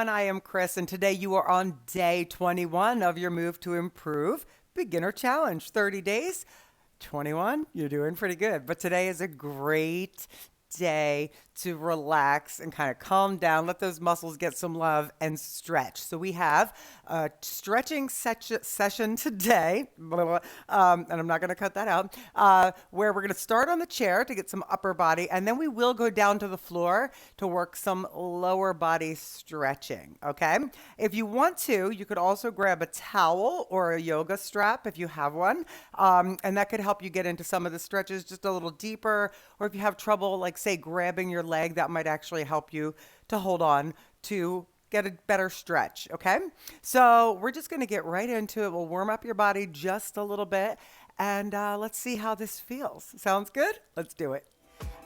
everyone. I am Chris, and today you are on day 21 of your Move to Improve Beginner Challenge. 30 days, 21, you're doing pretty good. But today is a great day to relax and kind of calm down, let those muscles get some love and stretch. So we have a stretching session today, and I'm not going to cut that out, where we're going to start on the chair to get some upper body, and then we will go down to the floor to work some lower body stretching, okay? If you want to, you could also grab a towel or a yoga strap if you have one, and that could help you get into some of the stretches just a little deeper, or if you have trouble, like say, grabbing your leg, that might actually help you to hold on to get a better stretch, okay? So we're just gonna get right into it. We'll warm up your body just a little bit, and let's see how this feels. Sounds good? Let's do it.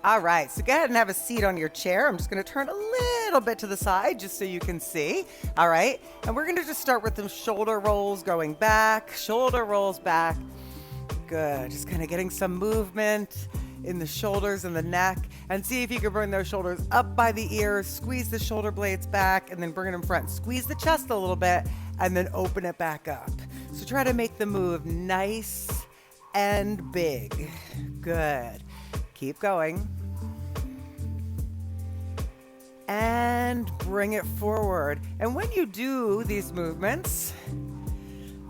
All right, so go ahead and have a seat on your chair. I'm just gonna turn a little bit to the side just so you can see, all right? And we're gonna just start with some shoulder rolls going back, shoulder rolls back. Good, just kind of getting some movement in the shoulders and the neck, and see if you can bring those shoulders up by the ears, squeeze the shoulder blades back, and then bring it in front. Squeeze the chest a little bit, and then open it back up. So try to make the move nice and big. Good. Keep going. And bring it forward. And when you do these movements,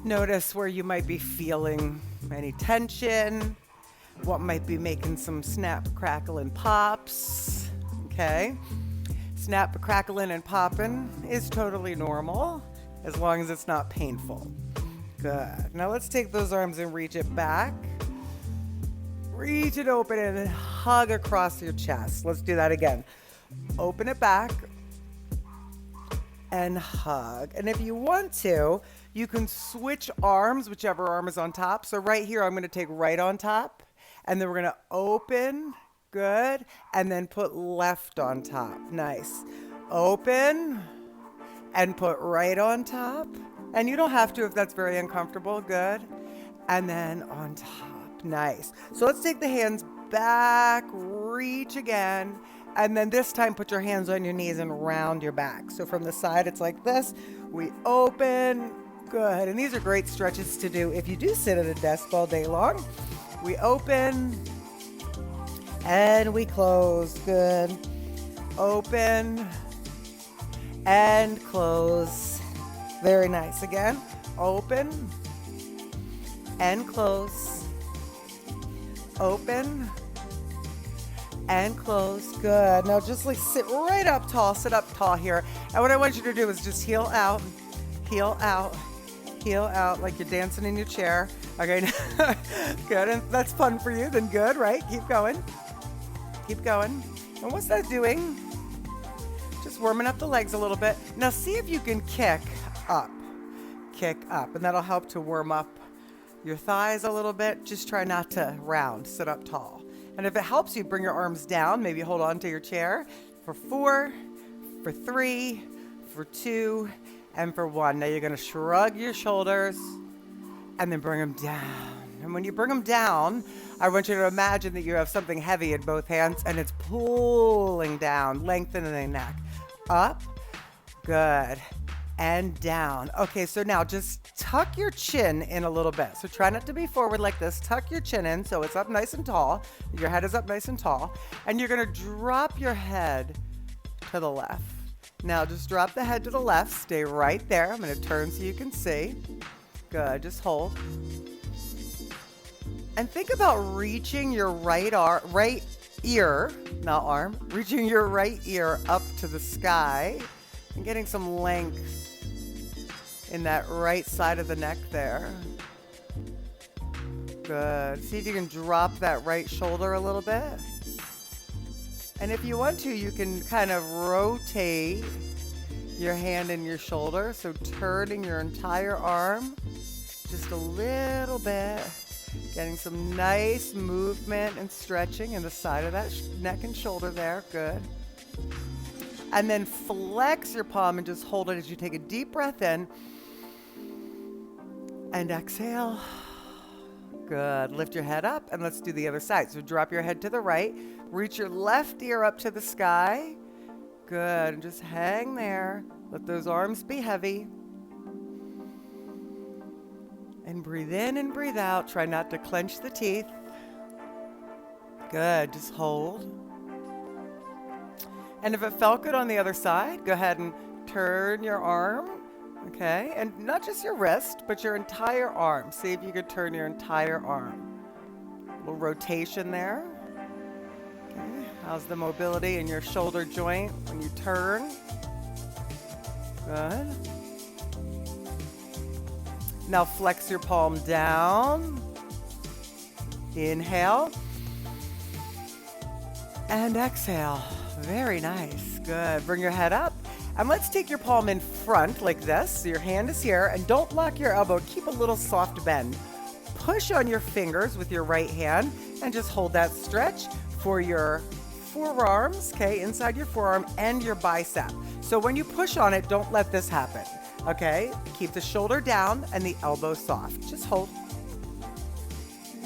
notice where you might be feeling any tension, what might be making some snap, crackle, and pops, okay? Snap, crackling, and popping is totally normal as long as it's not painful. Good. Now let's take those arms and reach it back. Reach it open and hug across your chest. Let's do that again. Open it back and hug. And if you want to, you can switch arms, whichever arm is on top. So right here, I'm going to take right on top. And then we're gonna open, good, and then put left on top, nice. Open, and put right on top. And you don't have to if that's very uncomfortable, good. And then on top, nice. So let's take the hands back, reach again, and then this time put your hands on your knees and round your back. So from the side, it's like this, we open, good. And these are great stretches to do if you do sit at a desk all day long. We open and we close. Good. Open and close. Very nice. Again, open and close. Open and close. Good. Now just like sit right up tall. Sit up tall here. And what I want you to do is just heel out, heel out, heel out like you're dancing in your chair. Okay, good, and that's fun for you, then good, right? Keep going, keep going. And what's that doing? Just warming up the legs a little bit. Now see if you can kick up, and that'll help to warm up your thighs a little bit. Just try not to round, sit up tall. And if it helps you, bring your arms down, maybe hold on to your chair for 4, for 3, for 2, and for 1. Now you're gonna shrug your shoulders, and then bring them down. And when you bring them down, I want you to imagine that you have something heavy in both hands and it's pulling down, lengthening the neck. Up, good, and down. Okay, so now just tuck your chin in a little bit. So try not to be forward like this. Tuck your chin in so it's up nice and tall. Your head is up nice and tall. And you're gonna drop your head to the left. Now just drop the head to the left. Stay right there. I'm gonna turn so you can see. Good, just hold. And think about reaching your right ear, not arm, reaching your right ear up to the sky and getting some length in that right side of the neck there. Good. See if you can drop that right shoulder a little bit. And if you want to, you can kind of rotate your hand and your shoulder. So turning your entire arm just a little bit, getting some nice movement and stretching in the side of that neck and shoulder there. Good. And then flex your palm and just hold it as you take a deep breath in and exhale. Good. Lift your head up and let's do the other side. So drop your head to the right, reach your left ear up to the sky, Good. And just hang there. Let those arms be heavy. And breathe in and breathe out. Try not to clench the teeth. Good. Just hold. And if it felt good on the other side, go ahead and turn your arm. Okay. And not just your wrist, but your entire arm. See if you could turn your entire arm. A little rotation there. Okay. How's the mobility in your shoulder joint when you turn? Good. Now flex your palm down. Inhale. And exhale. Very nice. Good. Bring your head up. And let's take your palm in front like this. So your hand is here. And don't lock your elbow. Keep a little soft bend. Push on your fingers with your right hand. And just hold that stretch for your forearms, okay, inside your forearm and your bicep. So when you push on it, don't let this happen, okay? Keep the shoulder down and the elbow soft. Just hold.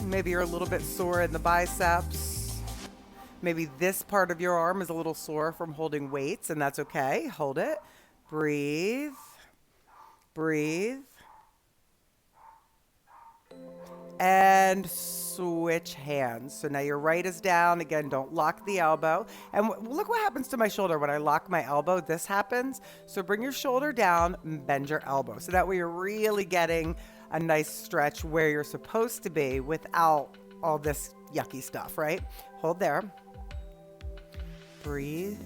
Maybe you're a little bit sore in the biceps. Maybe this part of your arm is a little sore from holding weights, and that's okay. Hold it. Breathe. Breathe. And switch hands. So now your right is down. Again, don't lock the elbow. And look what happens to my shoulder when I lock my elbow. This happens. So bring your shoulder down and bend your elbow. So that way you're really getting a nice stretch where you're supposed to be without all this yucky stuff, right? Hold there. Breathe.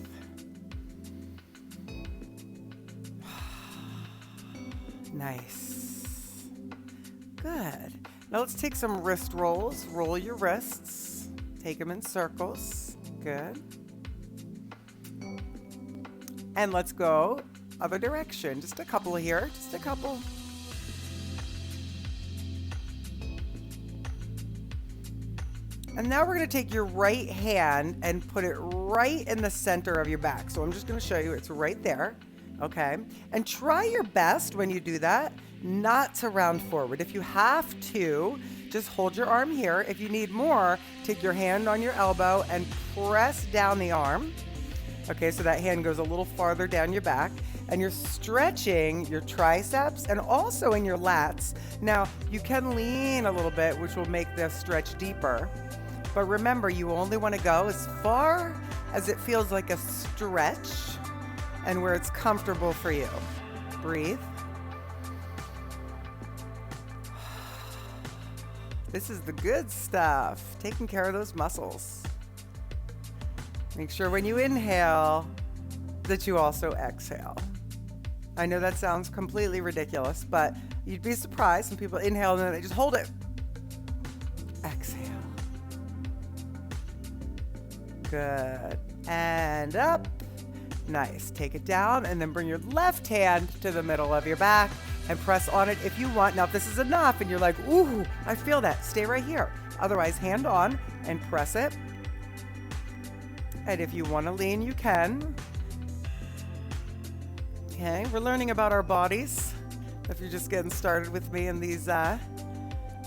Nice. Good. Now let's take some wrist rolls. Roll your wrists. Take them in circles. Good. And let's go other direction. Just a couple here. Just a couple. And now we're going to take your right hand and put it right in the center of your back. So I'm just going to show you. It's right there. Okay. And try your best when you do that not to round forward. If you have to, just hold your arm here. If you need more, take your hand on your elbow and press down the arm. Okay, so that hand goes a little farther down your back, and you're stretching your triceps and also in your lats. Now, you can lean a little bit, which will make this stretch deeper. But remember, you only want to go as far as it feels like a stretch and where it's comfortable for you. Breathe. This is the good stuff, taking care of those muscles. Make sure when you inhale that you also exhale. I know that sounds completely ridiculous, but you'd be surprised when people inhale and then they just hold it. Exhale. Good. And up. Nice. Take it down and then bring your left hand to the middle of your back and press on it if you want. Now, if this is enough and you're like, ooh, I feel that, stay right here. Otherwise, hand on and press it. And if you want to lean, you can. Okay, we're learning about our bodies. If you're just getting started with me in these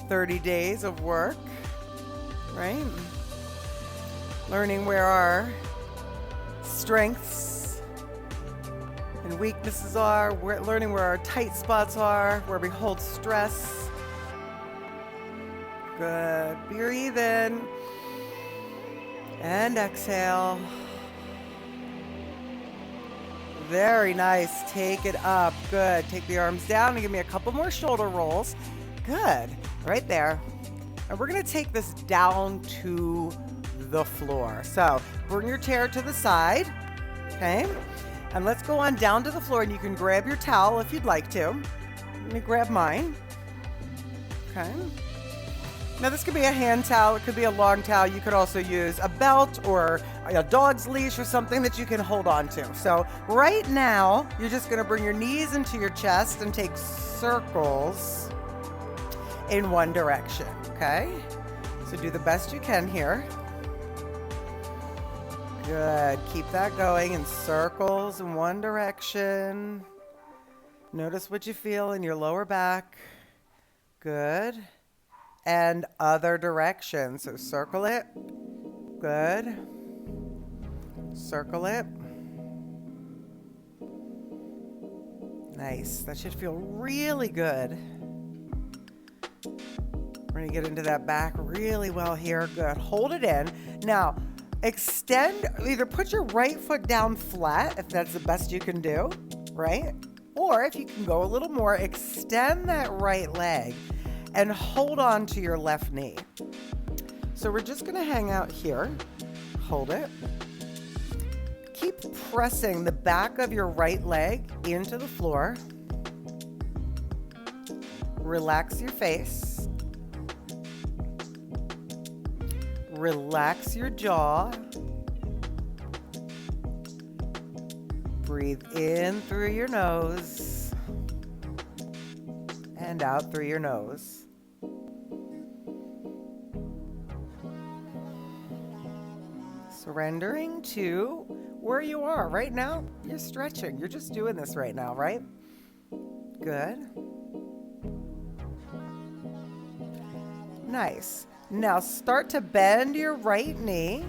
30 days of work, right? Learning where our strengths and weaknesses are. We're learning where our tight spots are, where we hold stress. Good. Breathe in and exhale. Very nice. Take it up. Good. Take the arms down and give me a couple more shoulder rolls. Good. Right there. And we're going to take this down to the floor. So bring your chair to the side. Okay. And let's go on down to the floor, and you can grab your towel if you'd like to. Let me grab mine. Okay. Now this could be a hand towel, it could be a long towel. You could also use a belt or a dog's leash or something that you can hold on to. So right now, you're just gonna bring your knees into your chest and take circles in one direction, okay? So do the best you can here. Good, keep that going in circles in one direction. Notice what you feel in your lower back. Good. And other direction. So circle it. Good. Circle it. Nice. That should feel really good. We're going to get into that back really well here. Good. Hold it in. Now, extend, either put your right foot down flat if that's the best you can do, right? Or if you can go a little more, extend that right leg and hold on to your left knee. So we're just going to hang out here. Hold it. Keep pressing the back of your right leg into the floor. Relax your face. Relax your jaw. Breathe in through your nose and out through your nose. Surrendering to where you are right now. You're stretching. You're just doing this right now, right? Good. Nice. Now start to bend your right knee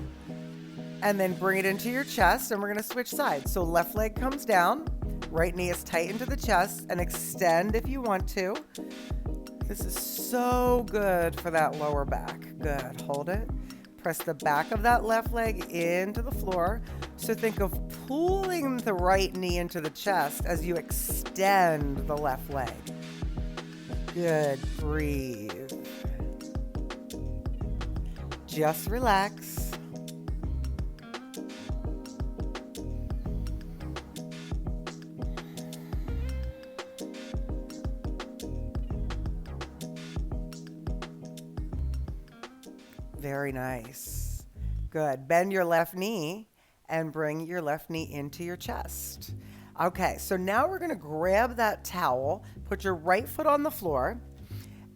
and then bring it into your chest, and we're going to switch sides. So left leg comes down, right knee is tight into the chest, and extend if you want to. This is so good for that lower back. Good. Hold it. Press the back of that left leg into the floor. So think of pulling the right knee into the chest as you extend the left leg. Good. Breathe. Just relax. Very nice. Good. Bend your left knee and bring your left knee into your chest. Okay, so now we're going to grab that towel, put your right foot on the floor,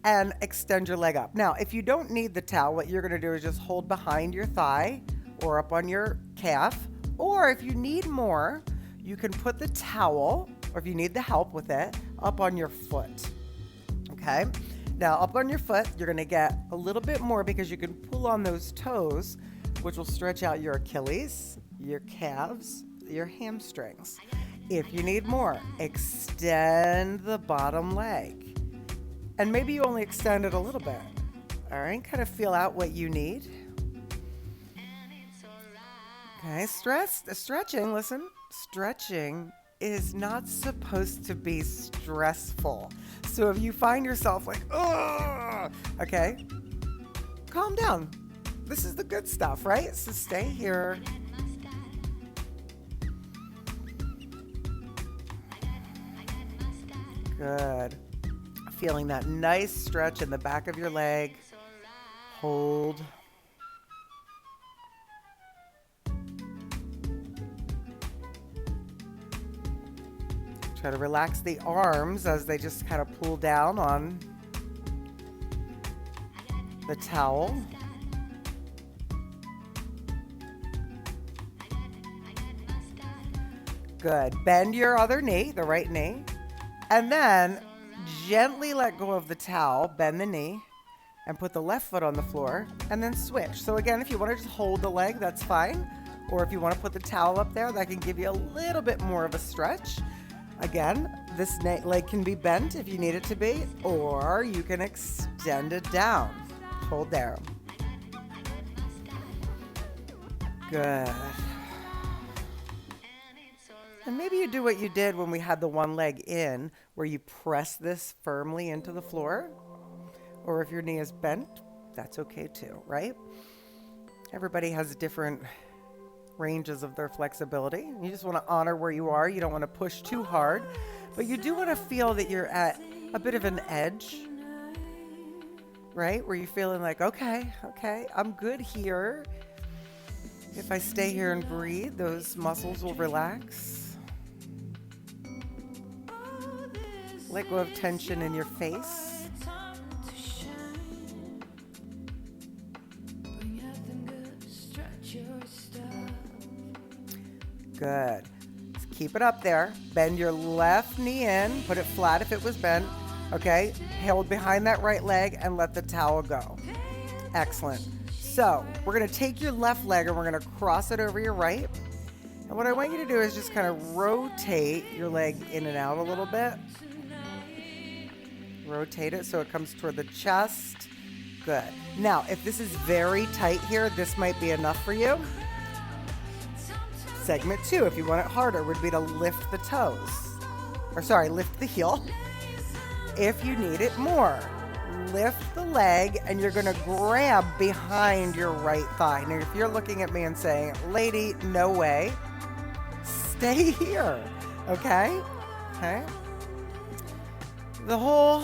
and extend your leg up. Now, if you don't need the towel, what you're going to do is just hold behind your thigh or up on your calf. Or if you need more, you can put the towel, or if you need the help with it, up on your foot. Okay? Now, up on your foot, you're going to get a little bit more because you can pull on those toes, which will stretch out your Achilles, your calves, your hamstrings. If you need more, extend the bottom leg. And maybe you only extend it a little bit. All right, kind of feel out what you need. Okay, stretching, listen. Stretching is not supposed to be stressful. So if you find yourself like, oh, okay, calm down. This is the good stuff, right? So stay here. Good. Feeling that nice stretch in the back of your leg. Hold. Try to relax the arms as they just kind of pull down on the towel. Good. Bend your other knee, the right knee, and then gently let go of the towel, bend the knee, and put the left foot on the floor, and then switch. So again, if you want to just hold the leg, that's fine. Or if you want to put the towel up there, that can give you a little bit more of a stretch. Again, this leg can be bent if you need it to be, or you can extend it down. Hold there. Good. And maybe you do what you did when we had the one leg in, where you press this firmly into the floor. Or if your knee is bent, that's okay too, right? Everybody has different ranges of their flexibility. You just want to honor where you are. You don't want to push too hard, but you do want to feel that you're at a bit of an edge, right? Where you're feeling like, okay, I'm good here. If I stay here and breathe, those muscles will relax. Let go of tension in your face. Good. Keep it up there. Bend your left knee in. Put it flat if it was bent. Okay. Hold behind that right leg and let the towel go. Excellent. So we're going to take your left leg and we're going to cross it over your right. And what I want you to do is just kind of rotate your leg in and out a little bit. Rotate it so it comes toward the chest. Good. Now, if this is very tight here, this might be enough for you. Segment 2, if you want it harder, would be to lift the toes. Or sorry, lift the heel. If you need it more, lift the leg and you're going to grab behind your right thigh. Now, if you're looking at me and saying, lady, no way, stay here. Okay? Okay? The whole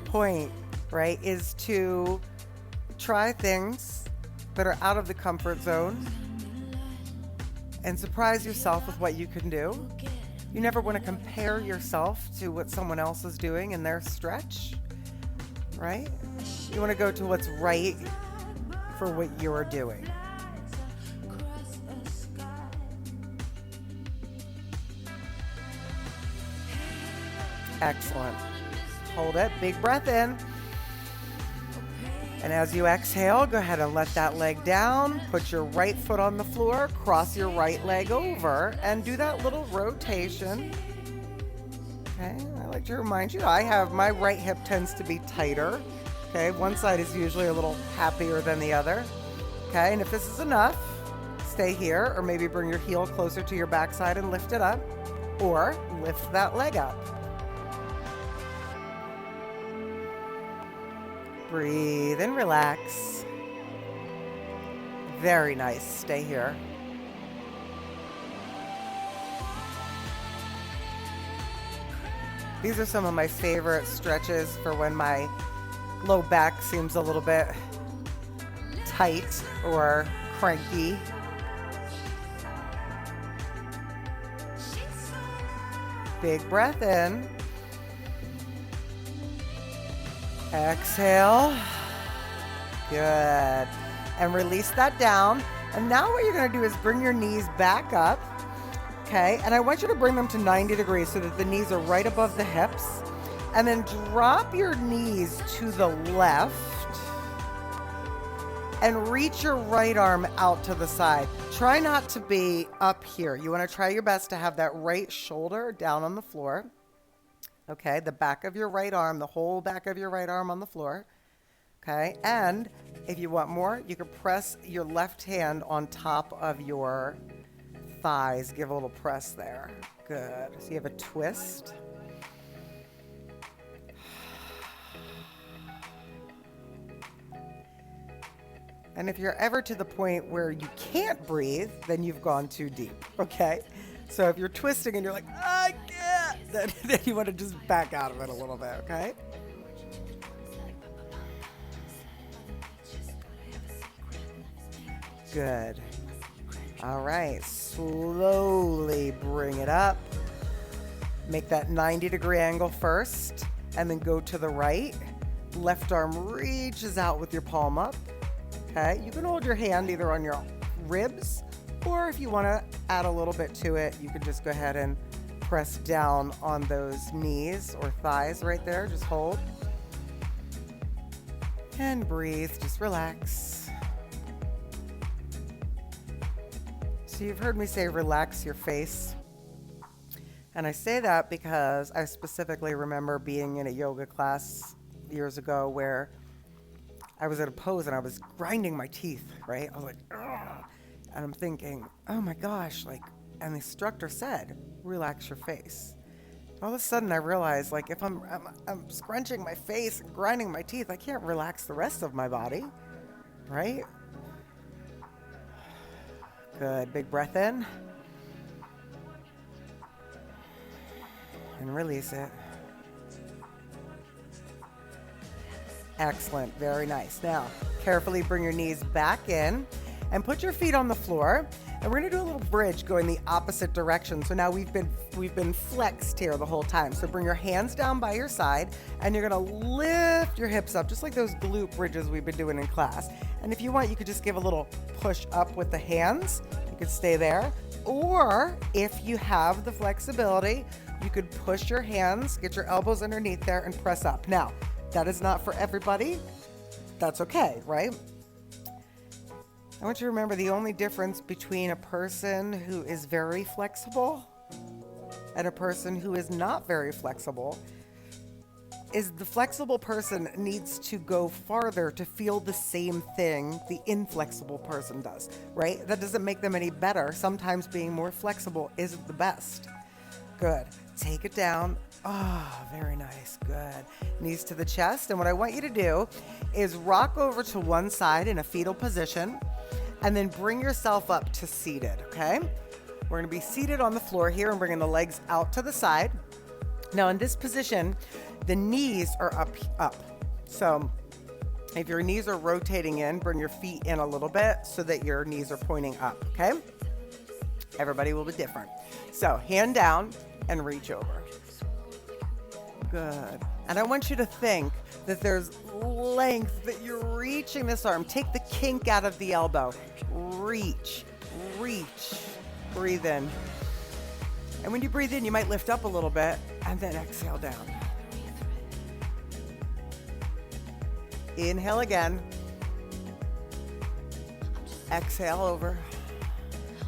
point, right, is to try things that are out of the comfort zone and surprise yourself with what you can do. You never want to compare yourself to what someone else is doing in their stretch, right? You want to go to what's right for what you're doing. Excellent. Hold it. Big breath in. And as you exhale, go ahead and let that leg down. Put your right foot on the floor. Cross your right leg over and do that little rotation. Okay. I like to remind you, my right hip tends to be tighter. Okay. One side is usually a little happier than the other. Okay. And if this is enough, stay here or maybe bring your heel closer to your backside and lift it up or lift that leg up. Breathe and relax. Very nice. Stay here. These are some of my favorite stretches for when my low back seems a little bit tight or cranky. Big breath in. Exhale. Good. And release that down. And now what you're going to do is bring your knees back up. Okay. And I want you to bring them to 90 degrees so that the knees are right above the hips. And then drop your knees to the left. And reach your right arm out to the side. Try not to be up here. You want to try your best to have that right shoulder down on the floor. Okay, the back of your right arm, the whole back of your right arm on the floor. Okay, and if you want more, you can press your left hand on top of your thighs. Give a little press there. Good. So you have a twist. And if you're ever to the point where you can't breathe, then you've gone too deep. Okay, so if you're twisting and you're like, I can't, then you want to just back out of it a little bit, okay? Good. All right, slowly bring it up. Make that 90-degree angle first, and then go to the right. Left arm reaches out with your palm up. Okay, you can hold your hand either on your ribs, or if you want to add a little bit to it, you can just go ahead and press down on those knees or thighs right there. Just hold. And breathe, just relax. So you've heard me say relax your face. And I say that because I specifically remember being in a yoga class years ago where I was at a pose and I was grinding my teeth, right? I was like, ugh. And I'm thinking, oh my gosh, like, and the instructor said, relax your face. All of a sudden I realized, like, if I'm scrunching my face and grinding my teeth, I can't relax the rest of my body, right? Good, big breath in. And release it. Excellent, very nice. Now, carefully bring your knees back in and put your feet on the floor. And we're gonna do a little bridge going the opposite direction. So now we've been flexed here the whole time. So bring your hands down by your side and you're gonna lift your hips up, just like those glute bridges we've been doing in class. And if you want, you could just give a little push up with the hands. You could stay there. Or if you have the flexibility, you could push your hands, get your elbows underneath there and press up. Now, that is not for everybody. That's okay, right? I want you to remember the only difference between a person who is very flexible and a person who is not very flexible is the flexible person needs to go farther to feel the same thing the inflexible person does, right? That doesn't make them any better. Sometimes being more flexible isn't the best. Good. Take it down. Oh, very nice. Good. Knees to the chest. And what I want you to do is rock over to one side in a fetal position and then bring yourself up to seated, okay? We're going to be seated on the floor here and bringing the legs out to the side. Now in this position, the knees are up. So if your knees are rotating in, bring your feet in a little bit so that your knees are pointing up, okay? Everybody will be different. So hand down and reach over. Good. And I want you to think that there's length, that you're reaching this arm. Take the kink out of the elbow. Reach, reach, breathe in. And when you breathe in, you might lift up a little bit and then exhale down. Inhale again. Exhale over.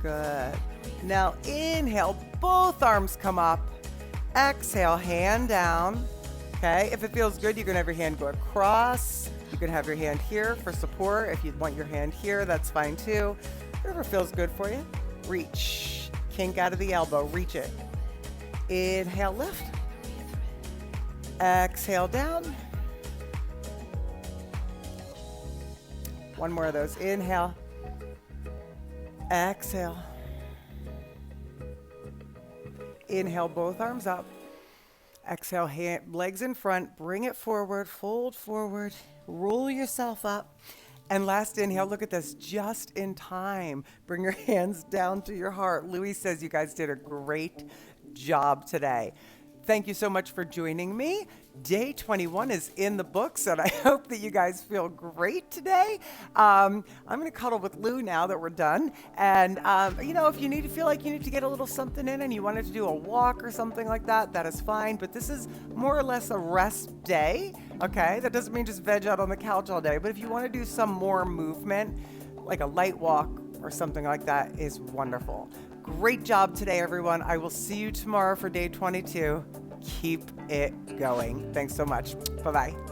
Good. Now inhale, both arms come up. Exhale, hand down. Okay, if it feels good, you can have your hand go across. You can have your hand here for support. If you want your hand here, that's fine too. Whatever feels good for you. Reach. Kink out of the elbow. Reach it. Inhale, lift. Exhale, down. One more of those. Inhale. Exhale. Inhale, both arms up. Exhale, legs in front. Bring it forward. Fold forward. Roll yourself up. And last inhale, look at this, just in time. Bring your hands down to your heart. Louis says you guys did a great job today. Thank you so much for joining me. Day 21 is in the books, and I hope that you guys feel great today. I'm going to cuddle with Lou now that we're done. And, if you feel like you need to get a little something in and you wanted to do a walk or something like that, that is fine. But this is more or less a rest day, okay? That doesn't mean just veg out on the couch all day. But if you want to do some more movement, like a light walk or something like that, is wonderful. Great job today, everyone. I will see you tomorrow for day 22. Keep it going. Thanks so much. Bye-bye.